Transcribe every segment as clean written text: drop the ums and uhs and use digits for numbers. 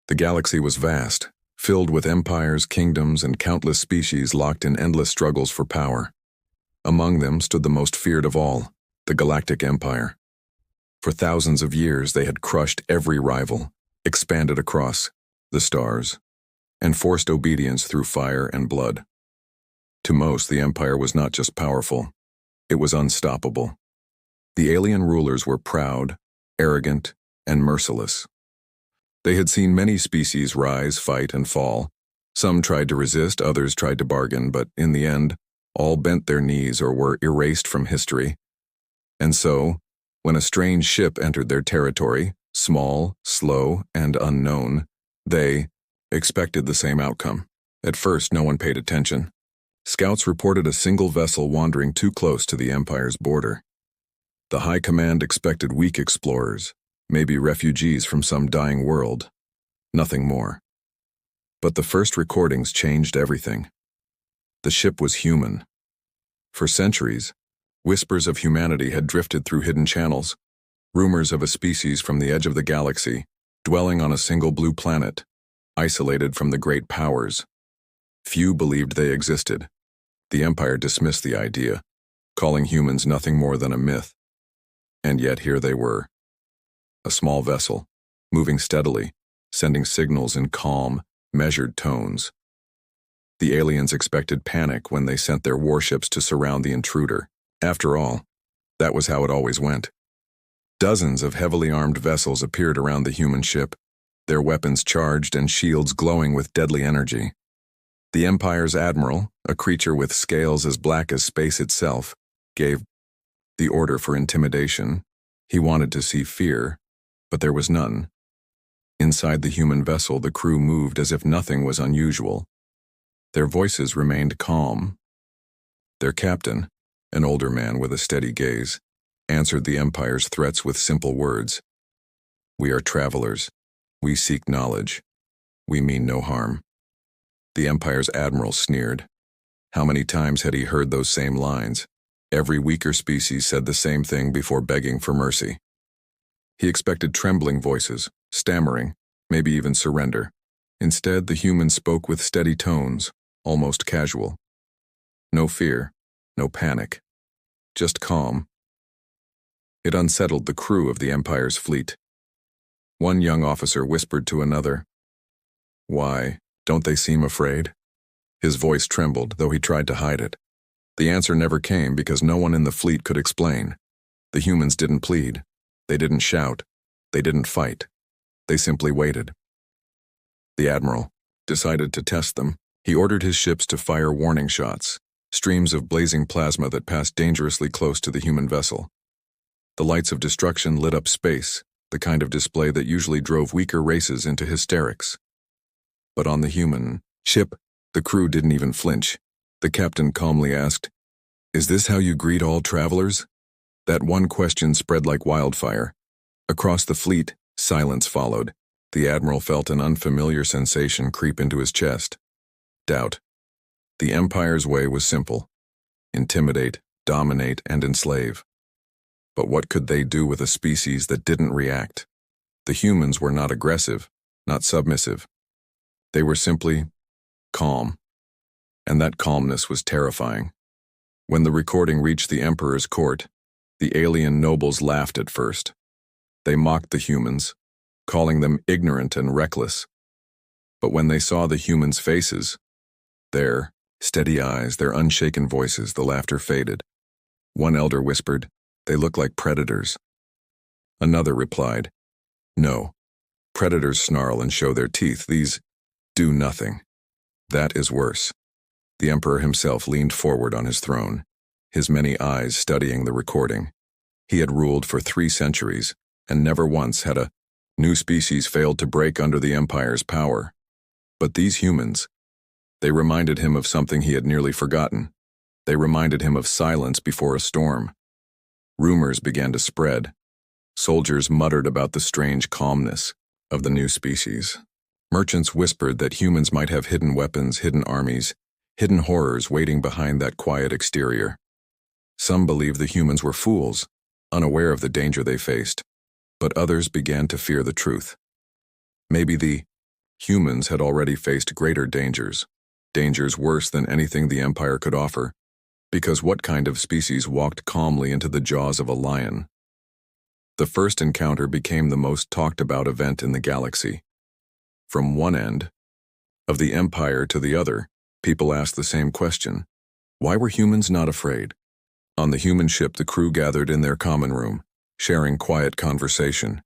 The galaxy was vast, filled with empires, kingdoms, and countless species locked in endless struggles for power. Among them stood the most feared of all, the Galactic Empire. For thousands of years they had crushed every rival, expanded across the stars, and forced obedience through fire and blood. To most, the empire was not just powerful, it was unstoppable. The alien rulers were proud, arrogant, and merciless. They had seen many species rise, fight, and fall. Some tried to resist, others tried to bargain, but in the end, all bent their knees or were erased from history. And so, when a strange ship entered their territory, small, slow, and unknown, they expected the same outcome. At first, no one paid attention. Scouts reported a single vessel wandering too close to the Empire's border. The High Command expected weak explorers, maybe refugees from some dying world. Nothing more. But the first recordings changed everything. The ship was human. For centuries, whispers of humanity had drifted through hidden channels, rumors of a species from the edge of the galaxy, dwelling on a single blue planet, isolated from the great powers. Few believed they existed. The Empire dismissed the idea, calling humans nothing more than a myth. And yet here they were. A small vessel, moving steadily, sending signals in calm, measured tones. The aliens expected panic when they sent their warships to surround the intruder. After all, that was how it always went. Dozens of heavily armed vessels appeared around the human ship, their weapons charged and shields glowing with deadly energy. The Empire's admiral, a creature with scales as black as space itself, gave the order for intimidation. He wanted to see fear, but there was none. Inside the human vessel, the crew moved as if nothing was unusual. Their voices remained calm. Their captain, an older man with a steady gaze, answered the Empire's threats with simple words. "We are travelers. We seek knowledge. We mean no harm." The Empire's admiral sneered. How many times had he heard those same lines? Every weaker species said the same thing before begging for mercy. He expected trembling voices, stammering, maybe even surrender. Instead, the humans spoke with steady tones, almost casual. No fear, no panic, just calm. It unsettled the crew of the Empire's fleet. One young officer whispered to another, "Why, don't they seem afraid?" His voice trembled, though he tried to hide it. The answer never came because no one in the fleet could explain. The humans didn't plead. They didn't shout. They didn't fight. They simply waited. The admiral decided to test them. He ordered his ships to fire warning shots, streams of blazing plasma that passed dangerously close to the human vessel. The lights of destruction lit up space, the kind of display that usually drove weaker races into hysterics. But on the human ship, the crew didn't even flinch. The captain calmly asked, "Is this how you greet all travelers?" That one question spread like wildfire. Across the fleet, silence followed. The admiral felt an unfamiliar sensation creep into his chest. Doubt. The Empire's way was simple: intimidate, dominate, and enslave. But what could they do with a species that didn't react? The humans were not aggressive, not submissive. They were simply calm. And that calmness was terrifying. When the recording reached the Emperor's court, the alien nobles laughed at first. They mocked the humans, calling them ignorant and reckless. But when they saw the humans' faces, their steady eyes, their unshaken voices, the laughter faded. One elder whispered, "They look like predators." Another replied, "No, predators snarl and show their teeth. These do nothing. That is worse." The Emperor himself leaned forward on his throne, his many eyes studying the recording. He had ruled for 3 centuries, and never once had a new species failed to break under the Empire's power. But these humans, they reminded him of something he had nearly forgotten. They reminded him of silence before a storm. Rumors began to spread. Soldiers muttered about the strange calmness of the new species. Merchants whispered that humans might have hidden weapons, hidden armies, hidden horrors waiting behind that quiet exterior. Some believed the humans were fools, unaware of the danger they faced, but others began to fear the truth. Maybe the Humans had already faced greater dangers, dangers worse than anything the Empire could offer, because what kind of species walked calmly into the jaws of a lion? The first encounter became the most talked about event in the galaxy. From one end of the Empire to the other, people asked the same question. Why were humans not afraid? On the human ship, the crew gathered in their common room, sharing quiet conversation.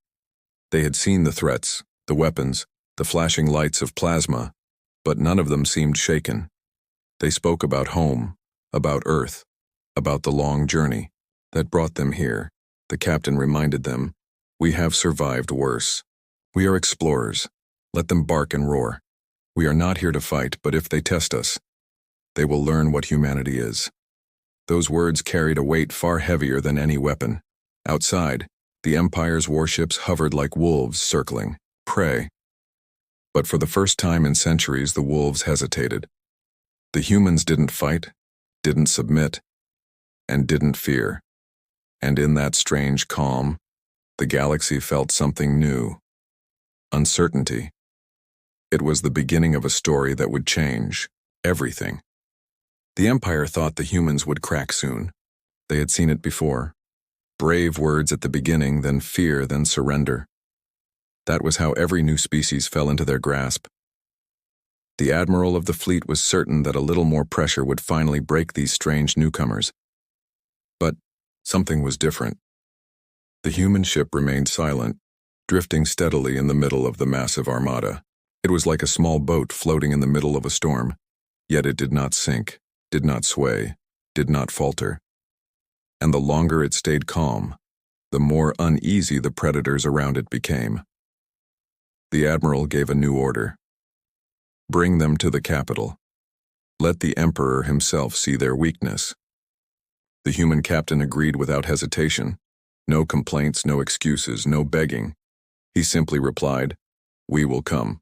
They had seen the threats, the weapons, the flashing lights of plasma, but none of them seemed shaken. They spoke about home, about Earth, about the long journey that brought them here. The captain reminded them, "We have survived worse. We are explorers. Let them bark and roar. We are not here to fight, but if they test us, they will learn what humanity is." Those words carried a weight far heavier than any weapon. Outside, the Empire's warships hovered like wolves circling prey. But for the first time in centuries, the wolves hesitated. The humans didn't fight, didn't submit, and didn't fear. And in that strange calm, the galaxy felt something new. Uncertainty. It was the beginning of a story that would change everything. The Empire thought the humans would crack soon. They had seen it before. Brave words at the beginning, then fear, then surrender. That was how every new species fell into their grasp. The admiral of the fleet was certain that a little more pressure would finally break these strange newcomers. But something was different. The human ship remained silent, drifting steadily in the middle of the massive armada. It was like a small boat floating in the middle of a storm, yet it did not sink, did not sway, did not falter. And the longer it stayed calm, the more uneasy the predators around it became. The admiral gave a new order. Bring them to the capital. Let the emperor himself see their weakness. The human captain agreed without hesitation. No complaints, no excuses, no begging. He simply replied, "We will come."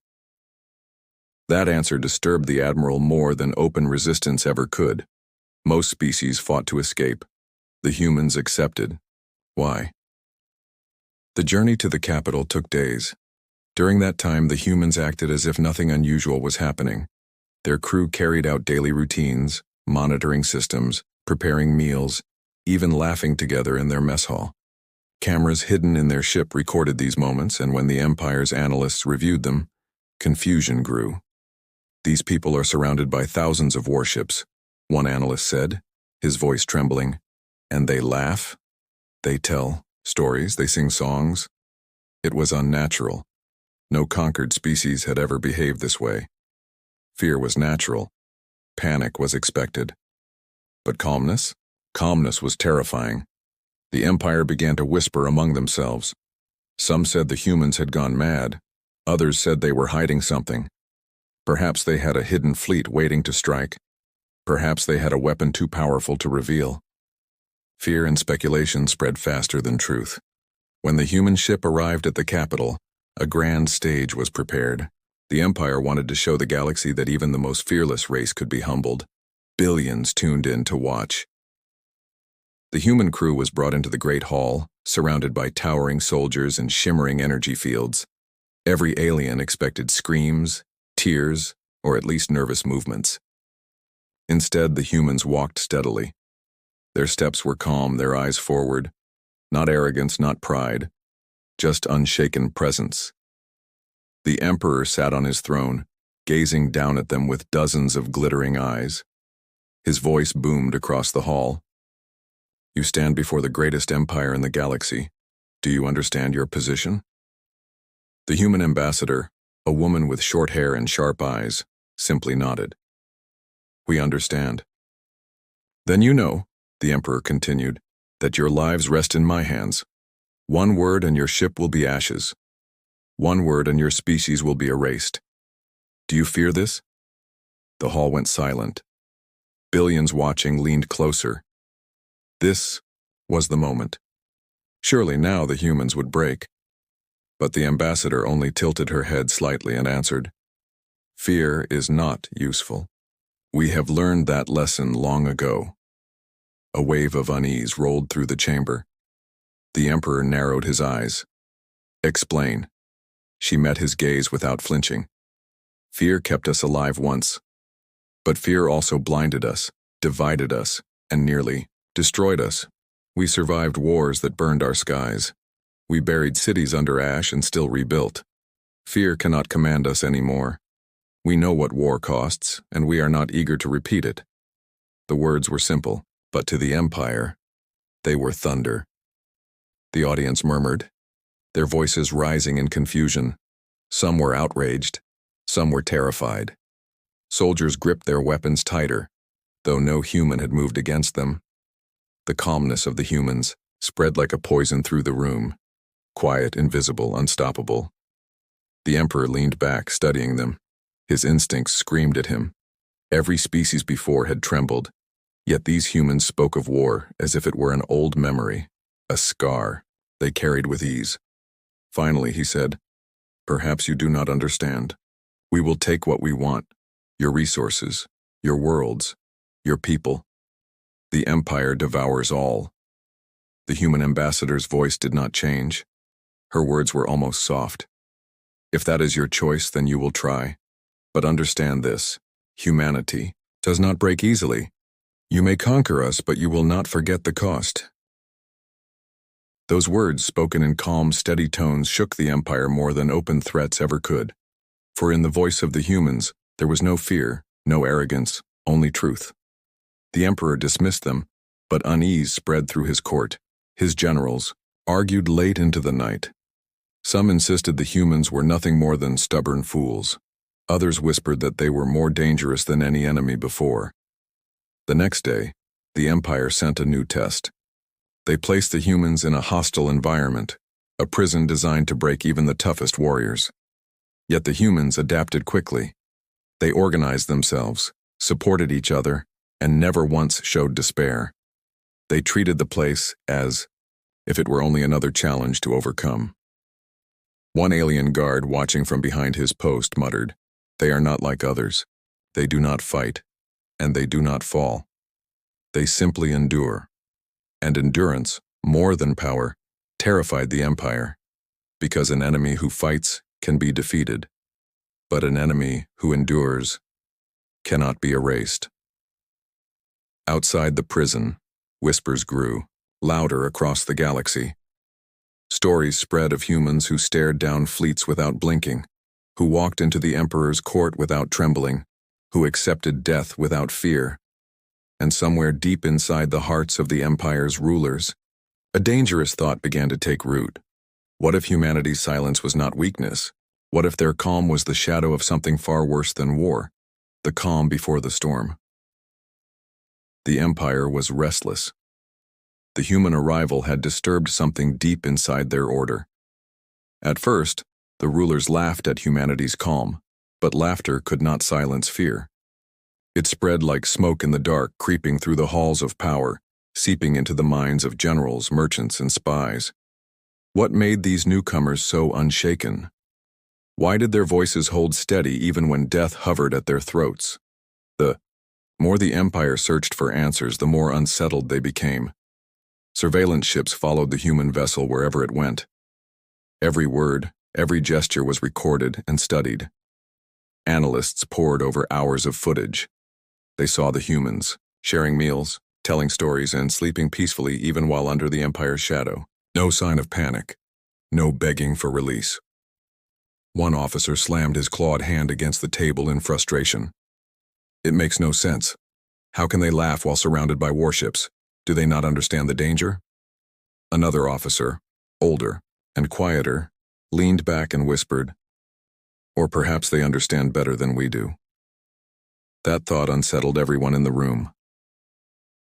That answer disturbed the admiral more than open resistance ever could. Most species fought to escape. The humans accepted. Why? The journey to the capital took days. During that time, the humans acted as if nothing unusual was happening. Their crew carried out daily routines, monitoring systems, preparing meals, even laughing together in their mess hall. Cameras hidden in their ship recorded these moments, and when the Empire's analysts reviewed them, confusion grew. "These people are surrounded by thousands of warships," one analyst said, his voice trembling. "And they laugh, they tell stories, they sing songs." It was unnatural. No conquered species had ever behaved this way. Fear was natural. Panic was expected. But calmness? Calmness was terrifying. The Empire began to whisper among themselves. Some said the humans had gone mad. Others said they were hiding something. Perhaps they had a hidden fleet waiting to strike. Perhaps they had a weapon too powerful to reveal. Fear and speculation spread faster than truth. When the human ship arrived at the capital, a grand stage was prepared. The Empire wanted to show the galaxy that even the most fearless race could be humbled. Billions tuned in to watch. The human crew was brought into the great hall, surrounded by towering soldiers and shimmering energy fields. Every alien expected screams, tears, or at least nervous movements. Instead, the humans walked steadily. Their steps were calm, their eyes forward. Not arrogance, not pride, just unshaken presence. The emperor sat on his throne, gazing down at them with dozens of glittering eyes. His voice boomed across the hall. "You stand before the greatest empire in the galaxy. Do you understand your position?" The human ambassador, a woman with short hair and sharp eyes, simply nodded. "We understand." "Then you know," the emperor continued, "that your lives rest in my hands. One word and your ship will be ashes. One word and your species will be erased. Do you fear this?" The hall went silent. Billions watching leaned closer. This was the moment. Surely now the humans would break. But the ambassador only tilted her head slightly and answered, "Fear is not useful. We have learned that lesson long ago." A wave of unease rolled through the chamber. The emperor narrowed his eyes. "Explain." She met his gaze without flinching. Fear kept us alive once, but fear also blinded us, divided us, and nearly destroyed us. We survived wars that burned our skies. We buried cities under ash and still rebuilt. Fear cannot command us anymore. We know what war costs, and we are not eager to repeat it. The words were simple, but to the Empire, they were thunder. The audience murmured, their voices rising in confusion. Some were outraged, some were terrified. Soldiers gripped their weapons tighter, though no human had moved against them. The calmness of the humans spread like a poison through the room, quiet, invisible, unstoppable. The Emperor leaned back, studying them. His instincts screamed at him. Every species before had trembled, yet these humans spoke of war as if it were an old memory, a scar they carried with ease. Finally, he said, "Perhaps you do not understand. We will take what we want, your resources, your worlds, your people. The Empire devours all." The human ambassador's voice did not change. Her words were almost soft. "If that is your choice, then you will try. But understand this, humanity does not break easily. You may conquer us, but you will not forget the cost." Those words, spoken in calm, steady tones, shook the Empire more than open threats ever could. For in the voice of the humans, there was no fear, no arrogance, only truth. The Emperor dismissed them, but unease spread through his court. His generals argued late into the night. Some insisted the humans were nothing more than stubborn fools. Others whispered that they were more dangerous than any enemy before. The next day, the Empire sent a new test. They placed the humans in a hostile environment, a prison designed to break even the toughest warriors. Yet the humans adapted quickly. They organized themselves, supported each other, and never once showed despair. They treated the place as if it were only another challenge to overcome. One alien guard watching from behind his post muttered, "They are not like others. They do not fight, and they do not fall. They simply endure." And endurance, more than power, terrified the Empire, because an enemy who fights can be defeated, but an enemy who endures cannot be erased. Outside the prison, whispers grew, louder across the galaxy. Stories spread of humans who stared down fleets without blinking, who walked into the Emperor's court without trembling, who accepted death without fear. And somewhere deep inside the hearts of the Empire's rulers, a dangerous thought began to take root. What if humanity's silence was not weakness? What if their calm was the shadow of something far worse than war, the calm before the storm? The Empire was restless. The human arrival had disturbed something deep inside their order. At first, the rulers laughed at humanity's calm, but laughter could not silence fear. It spread like smoke in the dark, creeping through the halls of power, seeping into the minds of generals, merchants, and spies. What made these newcomers so unshaken? Why did their voices hold steady even when death hovered at their throats? The more the Empire searched for answers, the more unsettled they became. Surveillance ships followed the human vessel wherever it went. Every word, every gesture was recorded and studied. Analysts pored over hours of footage. They saw the humans, sharing meals, telling stories, and sleeping peacefully even while under the Empire's shadow. No sign of panic, no begging for release. One officer slammed his clawed hand against the table in frustration. "It makes no sense. How can they laugh while surrounded by warships? Do they not understand the danger?" Another officer, older and quieter, leaned back and whispered, "Or perhaps they understand better than we do." That thought unsettled everyone in the room.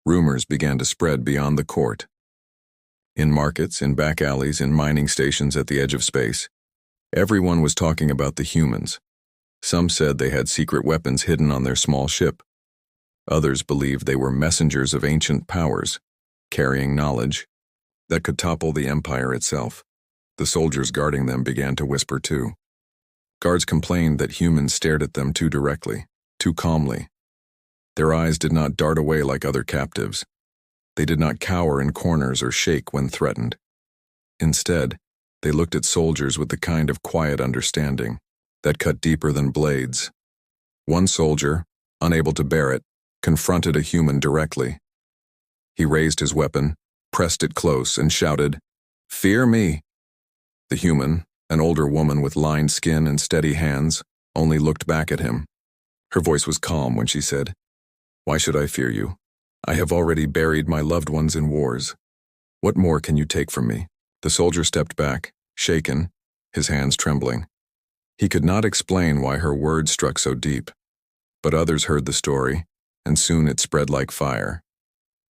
Rumors began to spread beyond the court. In markets, in back alleys, in mining stations at the edge of space, everyone was talking about the humans. Some said they had secret weapons hidden on their small ship. Others believed they were messengers of ancient powers, carrying knowledge that could topple the Empire itself. The soldiers guarding them began to whisper too. Guards complained that humans stared at them too directly, too calmly. Their eyes did not dart away like other captives. They did not cower in corners or shake when threatened. Instead, they looked at soldiers with the kind of quiet understanding that cut deeper than blades, One soldier, unable to bear it, confronted a human directly. He raised his weapon, pressed it close, and shouted, "Fear me!" The human, an older woman with lined skin and steady hands, only looked back at him. Her voice was calm when she said, "Why should I fear you? I have already buried my loved ones in wars. What more can you take from me?" The soldier stepped back, shaken, his hands trembling. He could not explain why her words struck so deep, but others heard the story, and soon it spread like fire.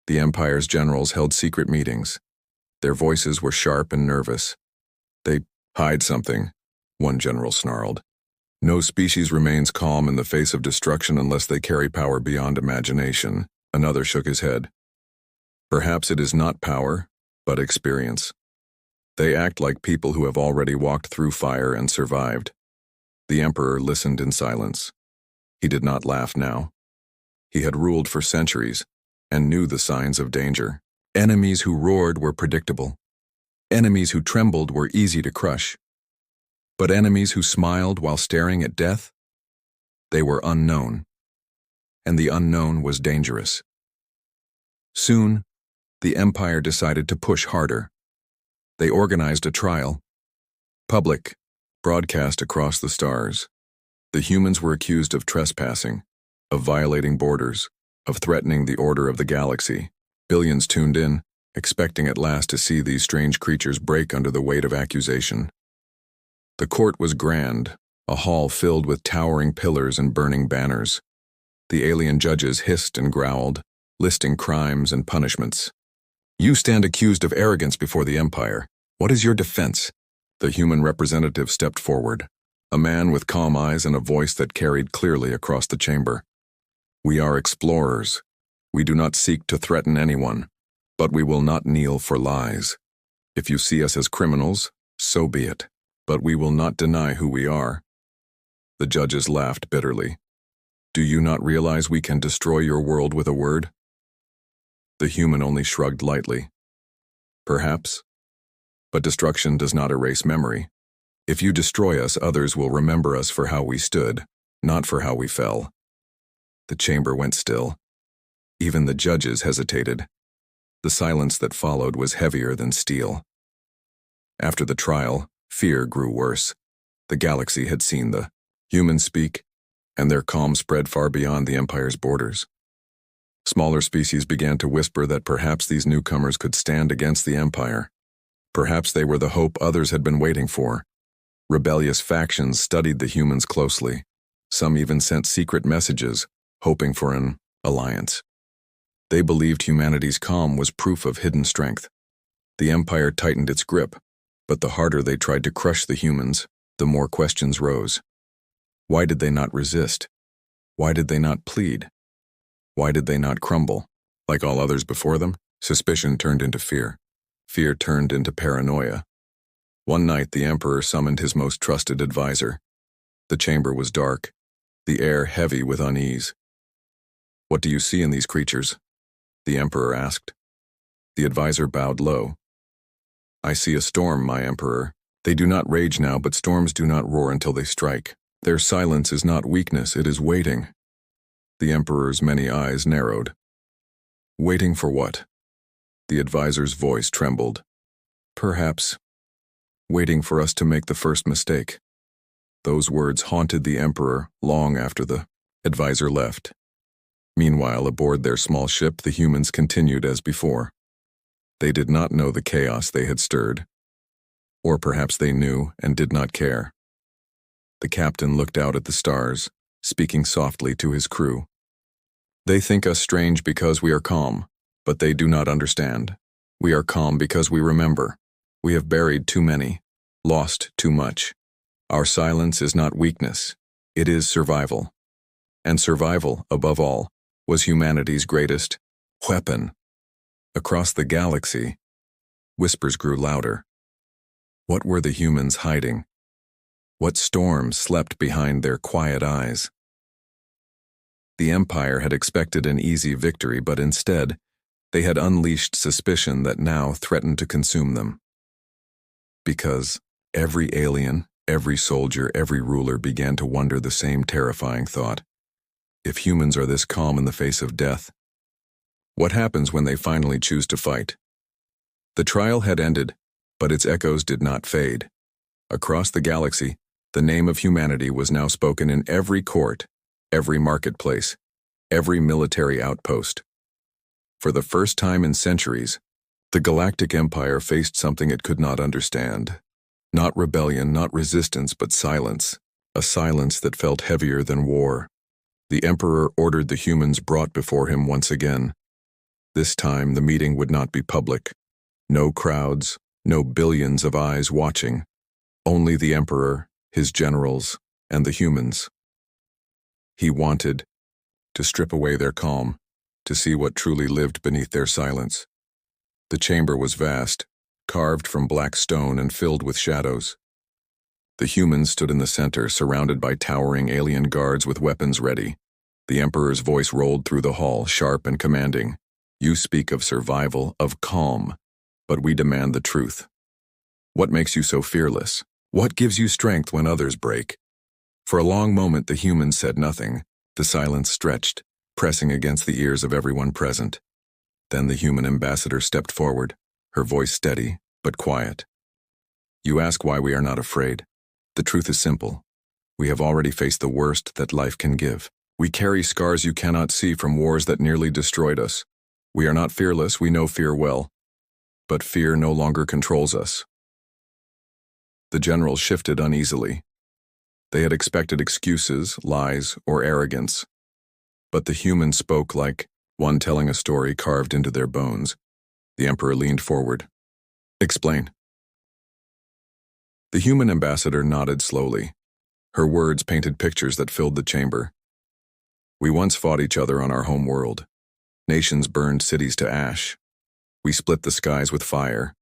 The Empire's generals held secret meetings. Their voices were sharp and nervous. "They hide something," one general snarled. "No species remains calm in the face of destruction unless they carry power beyond imagination," another shook his head. "Perhaps it is not power, but experience. They act like people who have already walked through fire and survived." The Emperor listened in silence. He did not laugh now. He had ruled for centuries and knew the signs of danger. Enemies who roared were predictable. Enemies who trembled were easy to crush. But enemies who smiled while staring at death? They were unknown. And the unknown was dangerous. Soon, the Empire decided to push harder. They organized a trial. Public, broadcast across the stars. The humans were accused of trespassing, of violating borders, of threatening the order of the galaxy. Billions tuned in, expecting at last to see these strange creatures break under the weight of accusation. The court was grand, a hall filled with towering pillars and burning banners. The alien judges hissed and growled, listing crimes and punishments. "You stand accused of arrogance before the Empire. What is your defense?" The human representative stepped forward, a man with calm eyes and a voice that carried clearly across the chamber. "We are explorers. We do not seek to threaten anyone, but we will not kneel for lies. If you see us as criminals, so be it, but we will not deny who we are." The judges laughed bitterly. "Do you not realize we can destroy your world with a word?" The human only shrugged lightly. "Perhaps. But destruction does not erase memory. If you destroy us, others will remember us for how we stood, not for how we fell." The chamber went still. Even the judges hesitated. The silence that followed was heavier than steel. After the trial, fear grew worse. The galaxy had seen the humans speak, and their calm spread far beyond the Empire's borders. Smaller species began to whisper that perhaps these newcomers could stand against the Empire. Perhaps they were the hope others had been waiting for. Rebellious factions studied the humans closely. Some even sent secret messages, hoping for an alliance. They believed humanity's calm was proof of hidden strength. The Empire tightened its grip, but the harder they tried to crush the humans, the more questions rose. Why did they not resist? Why did they not plead? Why did they not crumble? Like all others before them, suspicion turned into fear. Fear turned into paranoia. One night, the Emperor summoned his most trusted advisor. The chamber was dark, the air heavy with unease. "What do you see in these creatures?" the Emperor asked. The advisor bowed low. "I see a storm, my Emperor. They do not rage now, but storms do not roar until they strike. Their silence is not weakness, it is waiting." The Emperor's many eyes narrowed. "Waiting for what?" The advisor's voice trembled. "Perhaps waiting for us to make the first mistake." Those words haunted the Emperor long after the advisor left. Meanwhile, aboard their small ship, the humans continued as before. They did not know the chaos they had stirred. Or perhaps they knew and did not care. The captain looked out at the stars, speaking softly to his crew. "They think us strange because we are calm, but they do not understand. We are calm because we remember. We have buried too many, lost too much. Our silence is not weakness, it is survival. And survival, above all, was humanity's greatest weapon." Across the galaxy, whispers grew louder. What were the humans hiding? What storm slept behind their quiet eyes? The Empire had expected an easy victory, but instead, they had unleashed suspicion that now threatened to consume them. Because every alien, every soldier, every ruler began to wonder the same terrifying thought. If humans are this calm in the face of death, what happens when they finally choose to fight? The trial had ended, but its echoes did not fade. Across the galaxy, the name of humanity was now spoken in every court, every marketplace, every military outpost. For the first time in centuries, the Galactic Empire faced something it could not understand. Not rebellion, not resistance, but silence. A silence that felt heavier than war. The Emperor ordered the humans brought before him once again. This time, the meeting would not be public. No crowds, no billions of eyes watching. Only the Emperor, his generals, and the humans. He wanted to strip away their calm, to see what truly lived beneath their silence. The chamber was vast, carved from black stone and filled with shadows. The humans stood in the center, surrounded by towering alien guards with weapons ready. The Emperor's voice rolled through the hall, sharp and commanding. You speak of survival, of calm, but we demand the truth. What makes you so fearless? What gives you strength when others break? For a long moment the humans said nothing. The silence stretched, pressing against the ears of everyone present. Then the human ambassador stepped forward, her voice steady, but quiet. You ask why we are not afraid. The truth is simple. We have already faced the worst that life can give. We carry scars you cannot see from wars that nearly destroyed us. We are not fearless, we know fear well. But fear no longer controls us. The generals shifted uneasily. They had expected excuses, lies, or arrogance. But the human spoke like one telling a story carved into their bones. The Emperor leaned forward. Explain. The human ambassador nodded slowly. Her words painted pictures that filled the chamber. We once fought each other on our home world. Nations burned cities to ash. We split the skies with fire.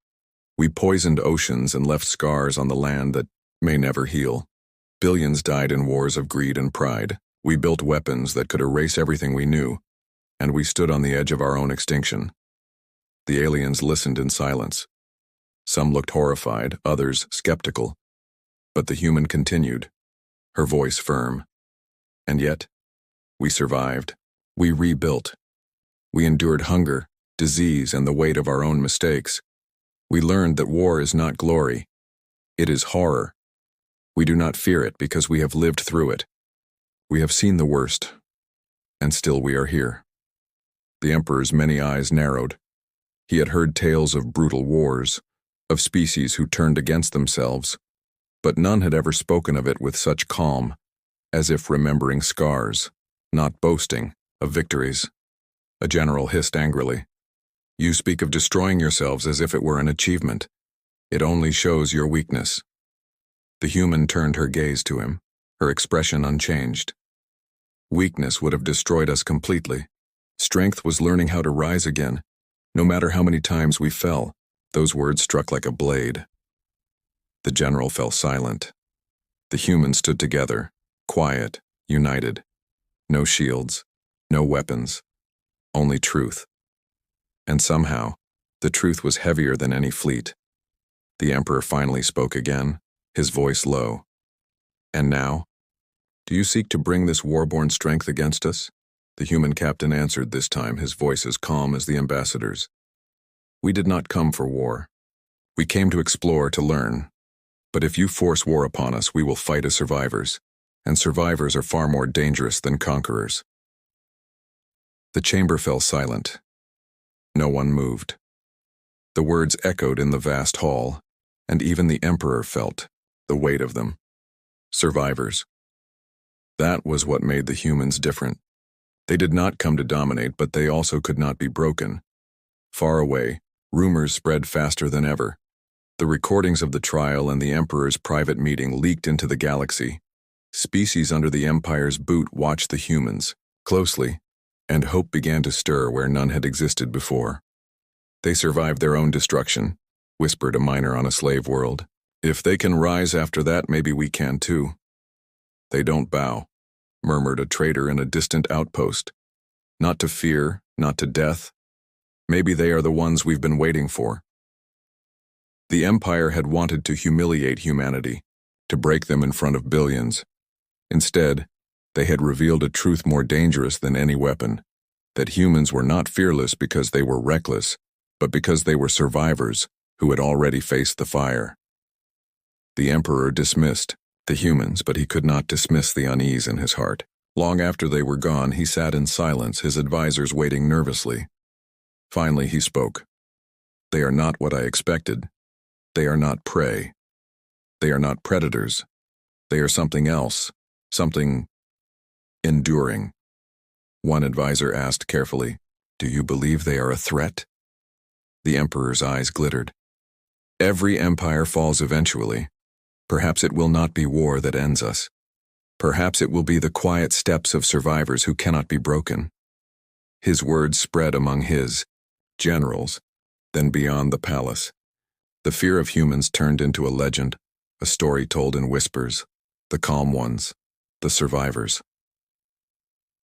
We poisoned oceans and left scars on the land that may never heal. Billions died in wars of greed and pride. We built weapons that could erase everything we knew, and we stood on the edge of our own extinction. The aliens listened in silence. Some looked horrified, others skeptical. But the human continued, her voice firm. And yet, we survived. We rebuilt. We endured hunger, disease, and the weight of our own mistakes. We learned that war is not glory. It is horror. We do not fear it because we have lived through it. We have seen the worst, and still we are here. The Emperor's many eyes narrowed. He had heard tales of brutal wars, of species who turned against themselves, but none had ever spoken of it with such calm, as if remembering scars, not boasting of victories. A general hissed angrily. You speak of destroying yourselves as if it were an achievement. It only shows your weakness. The human turned her gaze to him, her expression unchanged. Weakness would have destroyed us completely. Strength was learning how to rise again. No matter how many times we fell, those words struck like a blade. The general fell silent. The humans stood together, quiet, united. No shields, no weapons, only truth. And somehow, the truth was heavier than any fleet. The Emperor finally spoke again, his voice low. And now? Do you seek to bring this war-born strength against us? The human captain answered this time, his voice as calm as the ambassador's. We did not come for war. We came to explore, to learn. But if you force war upon us, we will fight as survivors. And survivors are far more dangerous than conquerors. The chamber fell silent. No one moved. The words echoed in the vast hall, and even the Emperor felt the weight of them. Survivors. That was what made the humans different. They did not come to dominate, but they also could not be broken. Far away, rumors spread faster than ever. The recordings of the trial and the Emperor's private meeting leaked into the galaxy. Species under the Empire's boot watched the humans closely, and hope began to stir where none had existed before. They survived their own destruction, whispered a miner on a slave world. If they can rise after that, maybe we can too. They don't bow, murmured a trader in a distant outpost. Not to fear, not to death. Maybe they are the ones we've been waiting for. The Empire had wanted to humiliate humanity, to break them in front of billions. Instead, They had revealed a truth more dangerous than any weapon, that humans were not fearless because they were reckless, but because they were survivors who had already faced the fire. The Emperor dismissed the humans, but he could not dismiss the unease in his heart. Long after they were gone, he sat in silence, his advisors waiting nervously. Finally, he spoke. "They are not what I expected. They are not prey. They are not predators. They are something else, something enduring." One advisor asked carefully, "Do you believe they are a threat?" The Emperor's eyes glittered. "Every empire falls eventually. Perhaps it will not be war that ends us. Perhaps it will be the quiet steps of survivors who cannot be broken." His words spread among his generals, then beyond the palace. The fear of humans turned into a legend, a story told in whispers, the calm ones, the survivors.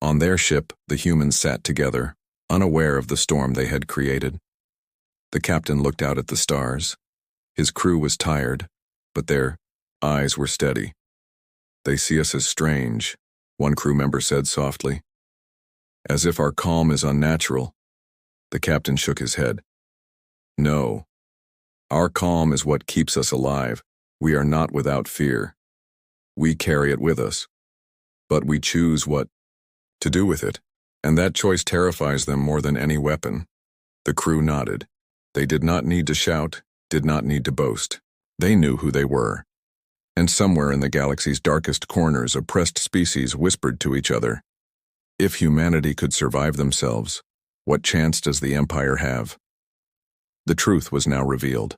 On their ship, the humans sat together, unaware of the storm they had created. The captain looked out at the stars. His crew was tired, but their eyes were steady. "They see us as strange," one crew member said softly. "As if our calm is unnatural." The captain shook his head. "No. Our calm is what keeps us alive. We are not without fear. We carry it with us. But we choose what to do with it, and that choice terrifies them more than any weapon." The crew nodded. They did not need to shout, did not need to boast. They knew who they were. And somewhere in the galaxy's darkest corners, oppressed species whispered to each other, "If humanity could survive themselves, what chance does the Empire have?" The truth was now revealed.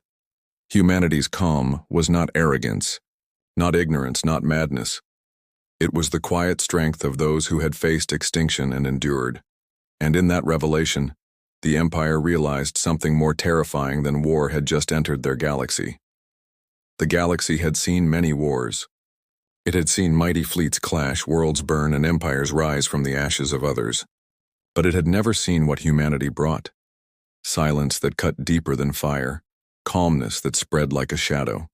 Humanity's calm was not arrogance, not ignorance, not madness. It was the quiet strength of those who had faced extinction and endured. And in that revelation, the Empire realized something more terrifying than war had just entered their galaxy. The galaxy had seen many wars. It had seen mighty fleets clash, worlds burn, and empires rise from the ashes of others. But it had never seen what humanity brought. Silence that cut deeper than fire, calmness that spread like a shadow.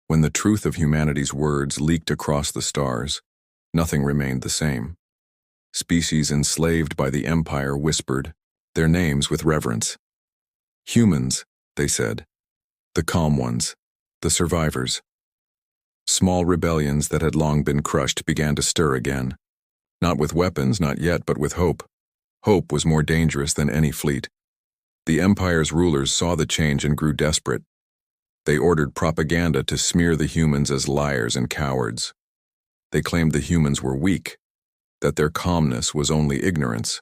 When the truth of humanity's words leaked across the stars, nothing remained the same. Species enslaved by the Empire whispered their names with reverence. "Humans," they said. "The calm ones. The survivors." Small rebellions that had long been crushed began to stir again. Not with weapons, not yet, but with hope. Hope was more dangerous than any fleet. The Empire's rulers saw the change and grew desperate. They ordered propaganda to smear the humans as liars and cowards. They claimed the humans were weak, that their calmness was only ignorance.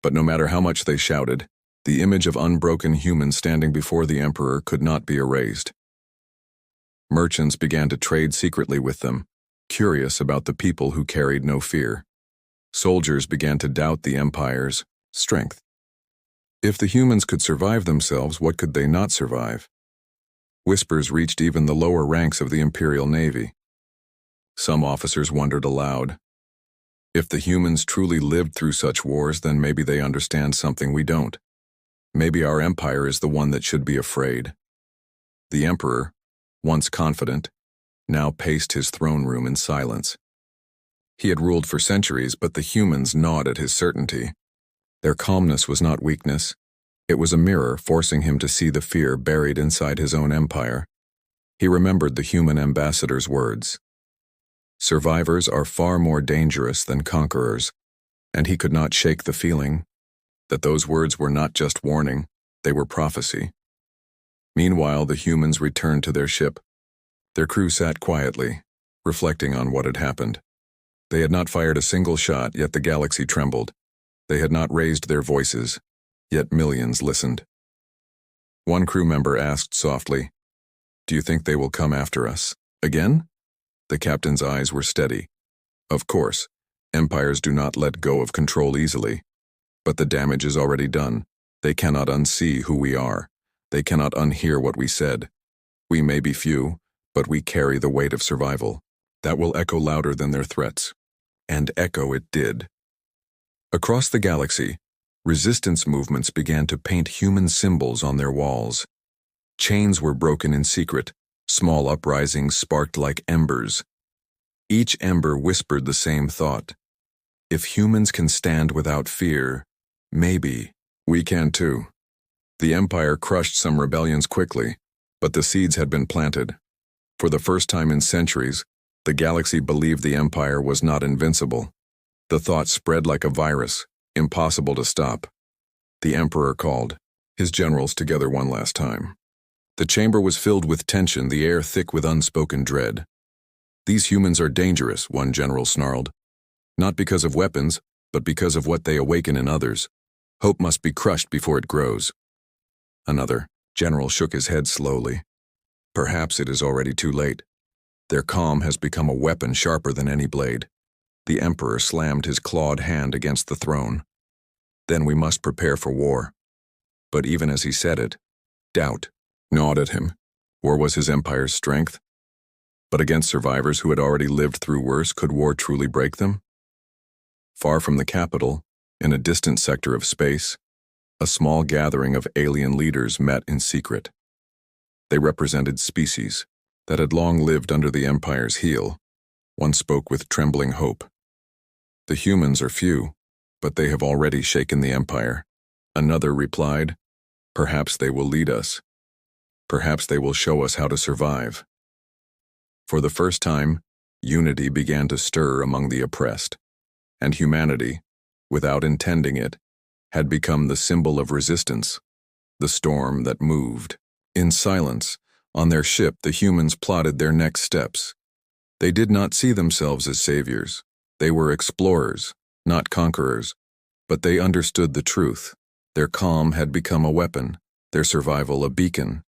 But no matter how much they shouted, the image of unbroken humans standing before the Emperor could not be erased. Merchants began to trade secretly with them, curious about the people who carried no fear. Soldiers began to doubt the Empire's strength. If the humans could survive themselves, what could they not survive? Whispers reached even the lower ranks of the Imperial Navy. Some officers wondered aloud, "If the humans truly lived through such wars, then maybe they understand something we don't. Maybe our empire is the one that should be afraid." The Emperor, once confident, now paced his throne room in silence. He had ruled for centuries, but the humans gnawed at his certainty. Their calmness was not weakness. It was a mirror forcing him to see the fear buried inside his own empire. He remembered the human ambassador's words. Survivors are far more dangerous than conquerors, and he could not shake the feeling that those words were not just warning, they were prophecy. Meanwhile, the humans returned to their ship. Their crew sat quietly, reflecting on what had happened. They had not fired a single shot, yet the galaxy trembled. They had not raised their voices, yet millions listened. One crew member asked softly, "Do you think they will come after us again?" The captain's eyes were steady. Of course, empires do not let go of control easily. But the damage is already done. They cannot unsee who we are. They cannot unhear what we said. We may be few, but we carry the weight of survival. That will echo louder than their threats. And echo it did. Across the galaxy, resistance movements began to paint human symbols on their walls. Chains were broken in secret. Small uprisings sparked like embers. Each ember whispered the same thought. If humans can stand without fear, maybe we can too. The Empire crushed some rebellions quickly, but the seeds had been planted. For the first time in centuries, the galaxy believed the Empire was not invincible. The thought spread like a virus, impossible to stop. The Emperor called his generals together one last time. The chamber was filled with tension, the air thick with unspoken dread. "These humans are dangerous," one general snarled. "Not because of weapons, but because of what they awaken in others. Hope must be crushed before it grows." Another general shook his head slowly. "Perhaps it is already too late. Their calm has become a weapon sharper than any blade." The Emperor slammed his clawed hand against the throne. "Then we must prepare for war." But even as he said it, doubt gnawed at him. War was his empire's strength. But against survivors who had already lived through worse, could war truly break them? Far from the capital, in a distant sector of space, a small gathering of alien leaders met in secret. They represented species that had long lived under the Empire's heel. One spoke with trembling hope. "The humans are few, but they have already shaken the Empire." Another replied, "Perhaps they will lead us. Perhaps they will show us how to survive." For the first time, unity began to stir among the oppressed, and humanity, without intending it, had become the symbol of resistance, the storm that moved. In silence, on their ship, the humans plotted their next steps. They did not see themselves as saviors. They were explorers, not conquerors, but they understood the truth. Their calm had become a weapon, their survival a beacon.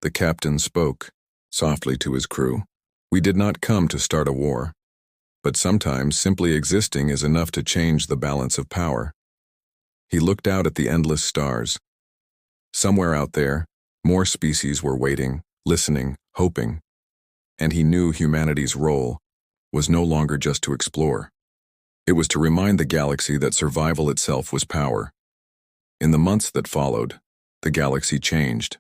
The captain spoke softly to his crew. "We did not come to start a war, but sometimes simply existing is enough to change the balance of power." He looked out at the endless stars. Somewhere out there, more species were waiting, listening, hoping, and he knew humanity's role was no longer just to explore. It was to remind the galaxy that survival itself was power. In the months that followed, the galaxy changed.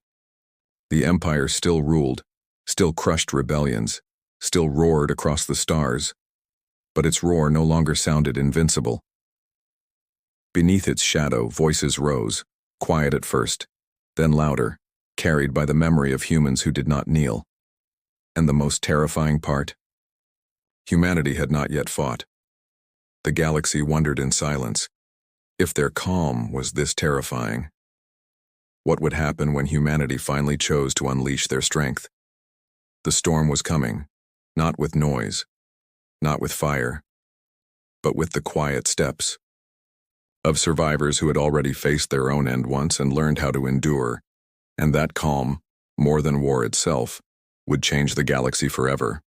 The Empire still ruled, still crushed rebellions, still roared across the stars, but its roar no longer sounded invincible. Beneath its shadow, voices rose, quiet at first, then louder, carried by the memory of humans who did not kneel. And the most terrifying part? Humanity had not yet fought. The galaxy wondered in silence. If their calm was this terrifying, what would happen when humanity finally chose to unleash their strength? The storm was coming, not with noise, not with fire, but with the quiet steps of survivors who had already faced their own end once and learned how to endure, and that calm, more than war itself, would change the galaxy forever.